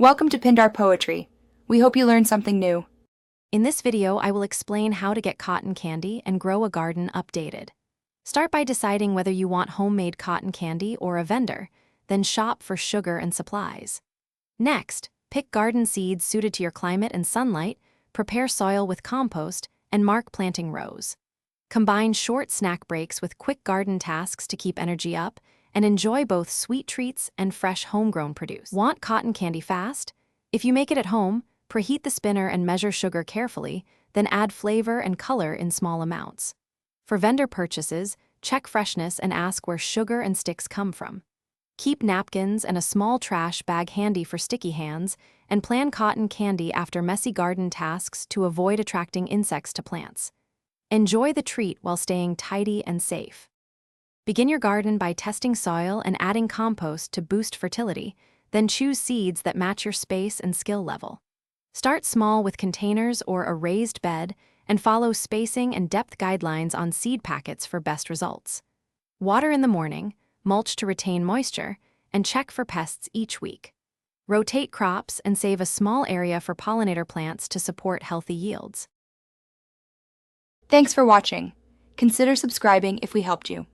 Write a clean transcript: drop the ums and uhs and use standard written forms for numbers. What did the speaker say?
Welcome to Pindar Poetry. We hope you learned something new. In this video, I will explain how to get cotton candy and grow a garden updated. Start by deciding whether you want homemade cotton candy or a vendor, then shop for sugar and supplies. Next, pick garden seeds suited to your climate and sunlight, prepare soil with compost, and mark planting rows. Combine short snack breaks with quick garden tasks to keep energy up, and enjoy both sweet treats and fresh homegrown produce. Want cotton candy fast? If you make it at home, preheat the spinner and measure sugar carefully, then add flavor and color in small amounts. For vendor purchases, check freshness and ask where sugar and sticks come from. Keep napkins and a small trash bag handy for sticky hands, and plan cotton candy after messy garden tasks to avoid attracting insects to plants. Enjoy the treat while staying tidy and safe. Begin your garden by testing soil and adding compost to boost fertility, then choose seeds that match your space and skill level. Start small with containers or a raised bed, and follow spacing and depth guidelines on seed packets for best results. Water in the morning, mulch to retain moisture, and check for pests each week. Rotate crops and save a small area for pollinator plants to support healthy yields. Thanks for watching. Consider subscribing if we helped you.